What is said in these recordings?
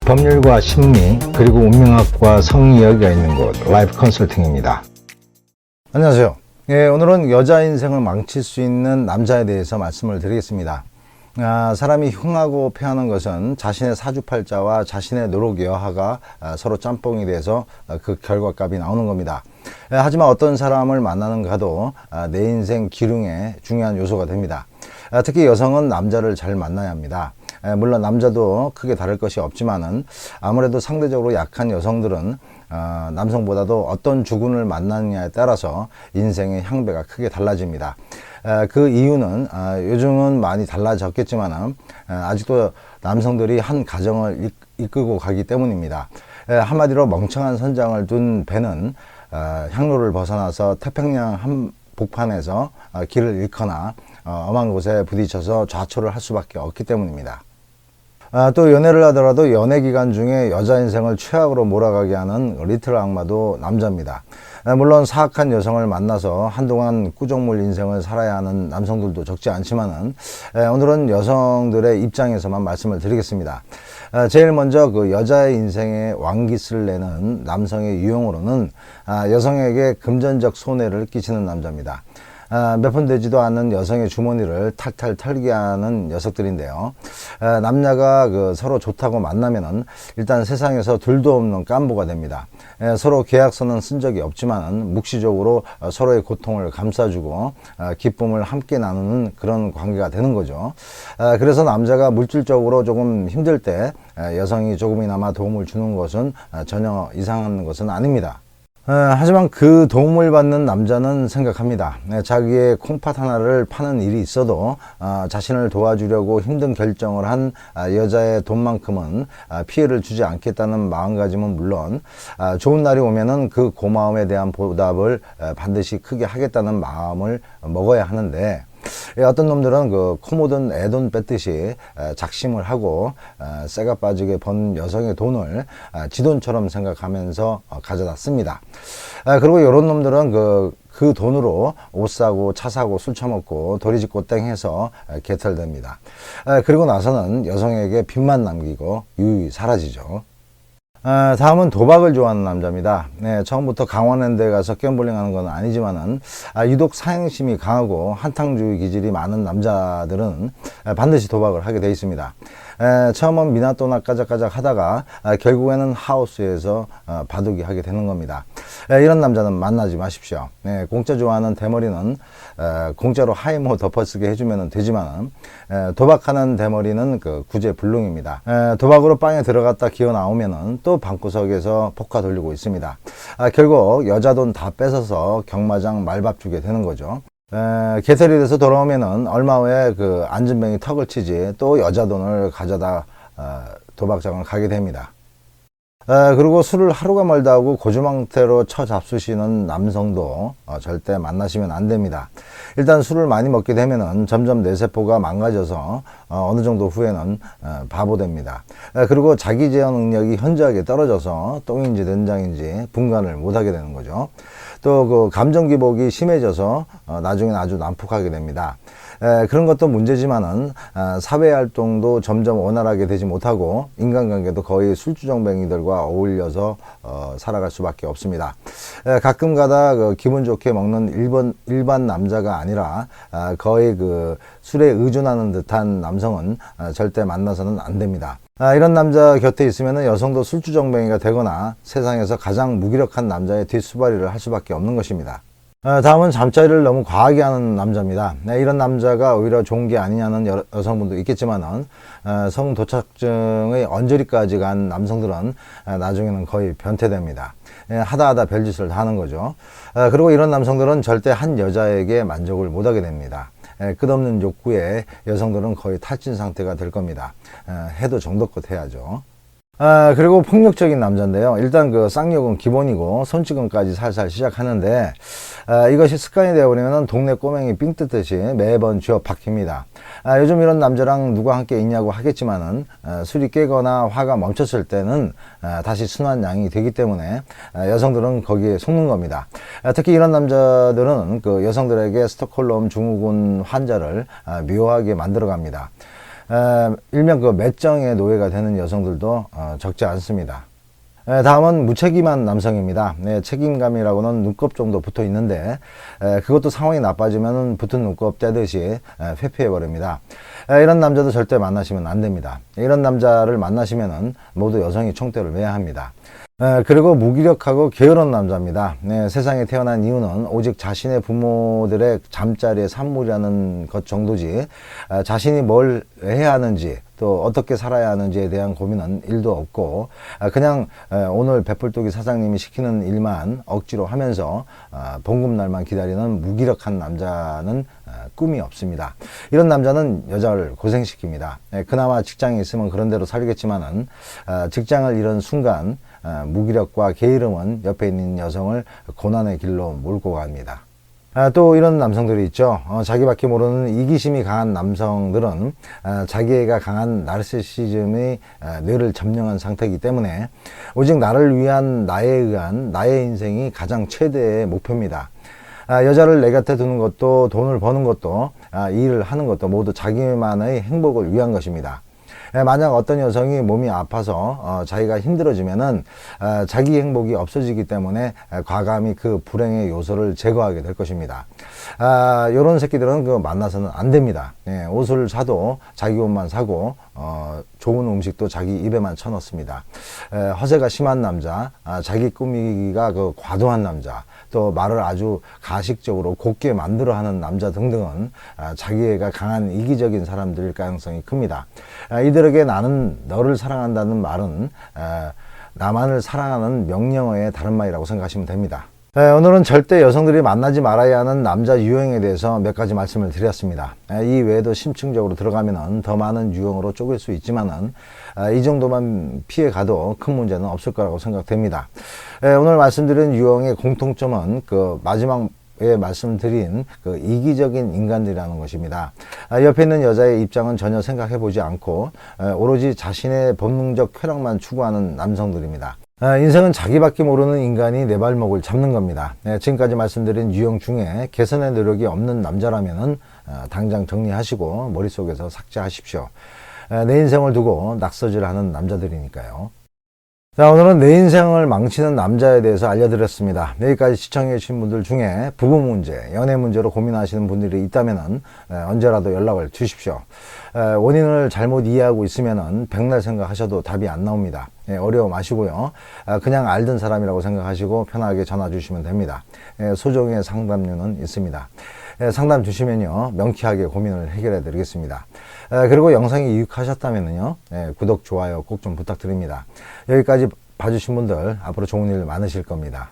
법률과 심리 그리고 운명학과 성리 이야기가 있는 곳 라이프 컨설팅입니다. 안녕하세요. 오늘은 여자 인생을 망칠 수 있는 남자에 대해서 말씀을 드리겠습니다. 사람이 흉하고 패하는 것은 자신의 사주팔자와 자신의 노력 여하가 서로 짬뽕이 돼서 그 결과값이 나오는 겁니다. 하지만 어떤 사람을 만나는가도 내 인생 기륭의 중요한 요소가 됩니다. 특히 여성은 남자를 잘 만나야 합니다. 물론 남자도 크게 다를 것이 없지만은 아무래도 상대적으로 약한 여성들은 남성보다도 어떤 주군을 만나느냐에 따라서 인생의 향배가 크게 달라집니다. 그 이유는 요즘은 많이 달라졌겠지만 아직도 남성들이 한 가정을 이끌고 가기 때문입니다. 한마디로 멍청한 선장을 둔 배는 항로를 벗어나서 태평양 한복판에서 길을 잃거나 엄한 곳에 부딪혀서 좌초를 할 수밖에 없기 때문입니다. 또 연애를 하더라도 연애 기간 중에 여자 인생을 최악으로 몰아가게 하는 리틀 악마도 남자입니다. 물론 사악한 여성을 만나서 한동안 꾸정물 인생을 살아야 하는 남성들도 적지 않지만은 오늘은 여성들의 입장에서만 말씀을 드리겠습니다. 제일 먼저 그 여자의 인생에 왕깃을 내는 남성의 유형으로는 여성에게 금전적 손해를 끼치는 남자입니다. 몇 푼 되지도 않는 여성의 주머니를 탈탈 털게 하는 녀석들인데요. 남녀가 서로 좋다고 만나면은 일단 세상에서 둘도 없는 깜보가 됩니다. 서로 계약서는 쓴 적이 없지만 묵시적으로 서로의 고통을 감싸주고 기쁨을 함께 나누는 그런 관계가 되는 거죠. 그래서 남자가 물질적으로 조금 힘들 때 여성이 조금이나마 도움을 주는 것은 전혀 이상한 것은 아닙니다. 하지만 그 도움을 받는 남자는 생각합니다. 자기의 콩팥 하나를 파는 일이 있어도 자신을 도와주려고 힘든 결정을 한 여자의 돈만큼은 피해를 주지 않겠다는 마음가짐은 물론 좋은 날이 오면은 그 고마움에 대한 보답을 반드시 크게 하겠다는 마음을 먹어야 하는데, 어떤 놈들은 그 코 묻은 애돈 뺐듯이 작심을 하고 쇠가 빠지게 번 여성의 돈을 지 돈처럼 생각하면서 가져다 씁니다. 그리고 이런 놈들은 그 돈으로 옷 사고 차 사고 술 처먹고 도리짓고 땡해서 개털됩니다. 그리고 나서는 여성에게 빚만 남기고 유유히 사라지죠. 다음은 도박을 좋아하는 남자입니다. 처음부터 강원랜드에 가서 갬블링 하는 건 아니지만은 유독 사행심이 강하고 한탕주의 기질이 많은 남자들은 반드시 도박을 하게 돼 있습니다. 처음은 미나또나 까작까작 하다가 결국에는 하우스에서 바둑이 하게 되는 겁니다. 이런 남자는 만나지 마십시오. 공짜 좋아하는 대머리는 공짜로 하이모 덮어쓰게 해주면 되지만 도박하는 대머리는 구제불능입니다. 도박으로 빵에 들어갔다 기어 나오면은 또 방구석에서 포카 돌리고 있습니다. 결국 여자 돈 다 뺏어서 경마장 말밥 주게 되는 거죠. 개털이 돼서 돌아오면은 얼마 후에 안전뱅이 턱을 치지 또 여자 돈을 가져다 도박장을 가게 됩니다. 그리고 술을 하루가 멀다 하고 고주망태로 쳐잡수시는 남성도 절대 만나시면 안 됩니다. 일단 술을 많이 먹게 되면은 점점 뇌세포가 망가져서 어느 정도 후에는 바보 됩니다. 그리고 자기 제어 능력이 현저하게 떨어져서 똥인지 된장인지 분간을 못하게 되는 거죠. 또 감정 기복이 심해져서 나중엔 아주 난폭하게 됩니다. 그런 것도 문제지만은 사회 활동도 점점 원활하게 되지 못하고 인간관계도 거의 술주정뱅이들과 어울려서 살아갈 수밖에 없습니다. 가끔 가다 기분 좋게 먹는 일반 남자가 아니라 거의 술에 의존하는 듯한 남성은 절대 만나서는 안 됩니다. 이런 남자 곁에 있으면 여성도 술주정뱅이가 되거나 세상에서 가장 무기력한 남자의 뒷수발이를 할 수밖에 없는 것입니다. 다음은 잠자리를 너무 과하게 하는 남자입니다. 이런 남자가 오히려 좋은 게 아니냐는 여성분도 있겠지만은 성도착증의 언저리까지 간 남성들은 나중에는 거의 변태됩니다. 하다 별짓을 다 하는 거죠. 그리고 이런 남성들은 절대 한 여자에게 만족을 못하게 됩니다. 끝없는 욕구에 여성들은 거의 탈진 상태가 될 겁니다. 해도 정도껏 해야죠. 그리고 폭력적인 남자인데요. 일단 쌍욕은 기본이고 손찌검까지 살살 시작하는데 이것이 습관이 되어버리면 동네 꼬맹이 삥 뜯듯이 매번 쥐어 박힙니다. 요즘 이런 남자랑 누가 함께 있냐고 하겠지만은 술이 깨거나 화가 멈췄을 때는 다시 순한 양이 되기 때문에 여성들은 거기에 속는 겁니다. 특히 이런 남자들은 여성들에게 스톡홀름 증후군 환자를 묘하게 만들어 갑니다. 일명 그 매정의 노예가 되는 여성들도 적지 않습니다. 다음은 무책임한 남성입니다. 책임감이라고는 눈곱 정도 붙어 있는데 그것도 상황이 나빠지면 붙은 눈곱 떼듯이 회피해 버립니다. 이런 남자도 절대 만나시면 안 됩니다. 이런 남자를 만나시면 모두 여성이 총대를 매야 합니다. 그리고 무기력하고 게으른 남자입니다. 세상에 태어난 이유는 오직 자신의 부모들의 잠자리에 산물이라는 것 정도지 자신이 뭘 해야 하는지 또 어떻게 살아야 하는지에 대한 고민은 1도 없고 그냥 오늘 배불뚝이 사장님이 시키는 일만 억지로 하면서 봉급날만 기다리는 무기력한 남자는 꿈이 없습니다. 이런 남자는 여자를 고생시킵니다. 그나마 직장이 있으면 그런 대로 살겠지만은 직장을 잃은 순간 무기력과 게으름은 옆에 있는 여성을 고난의 길로 몰고 갑니다. 또 이런 남성들이 있죠. 자기밖에 모르는 이기심이 강한 남성들은 자기애가 강한 나르시시즘의 뇌를 점령한 상태이기 때문에 오직 나를 위한 나에 의한 나의 인생이 가장 최대의 목표입니다. 여자를 내 곁에 두는 것도 돈을 버는 것도 일을 하는 것도 모두 자기만의 행복을 위한 것입니다. 만약 어떤 여성이 몸이 아파서 자기가 힘들어지면은 자기 행복이 없어지기 때문에 과감히 그 불행의 요소를 제거하게 될 것입니다. 이런 새끼들은 만나서는 안 됩니다. 옷을 사도 자기 옷만 사고 좋은 음식도 자기 입에만 쳐넣습니다. 허세가 심한 남자, 자기 꾸미기가 과도한 남자, 또 말을 아주 가식적으로 곱게 만들어 하는 남자 등등은 자기애가 강한 이기적인 사람들일 가능성이 큽니다. 이들에게 나는 너를 사랑한다는 말은 나만을 사랑하는 명령어의 다른 말이라고 생각하시면 됩니다. 오늘은 절대 여성들이 만나지 말아야 하는 남자 유형에 대해서 몇 가지 말씀을 드렸습니다. 이 외에도 심층적으로 들어가면 더 많은 유형으로 쪼갤 수 있지만은 이 정도만 피해가도 큰 문제는 없을 거라고 생각됩니다. 오늘 말씀드린 유형의 공통점은 마지막에 말씀드린 이기적인 인간들이라는 것입니다. 옆에 있는 여자의 입장은 전혀 생각해 보지 않고 오로지 자신의 본능적 쾌락만 추구하는 남성들입니다. 인생은 자기밖에 모르는 인간이 내 발목을 잡는 겁니다. 지금까지 말씀드린 유형 중에 개선의 노력이 없는 남자라면 당장 정리하시고 머릿속에서 삭제하십시오. 내 인생을 두고 낙서질하는 남자들이니까요. 자, 오늘은 내 인생을 망치는 남자에 대해서 알려드렸습니다. 여기까지 시청해 주신 분들 중에 부부 문제, 연애 문제로 고민하시는 분들이 있다면 언제라도 연락을 주십시오. 원인을 잘못 이해하고 있으면 백날 생각하셔도 답이 안 나옵니다. 어려워 마시고요. 그냥 알던 사람이라고 생각하시고 편하게 전화 주시면 됩니다. 소정의 상담료는 있습니다. 상담 주시면요, 명쾌하게 고민을 해결해 드리겠습니다. 그리고 영상이 유익하셨다면요, 구독, 좋아요 꼭 좀 부탁드립니다. 여기까지 봐주신 분들 앞으로 좋은 일 많으실 겁니다.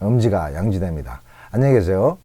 음지가 양지됩니다. 안녕히 계세요.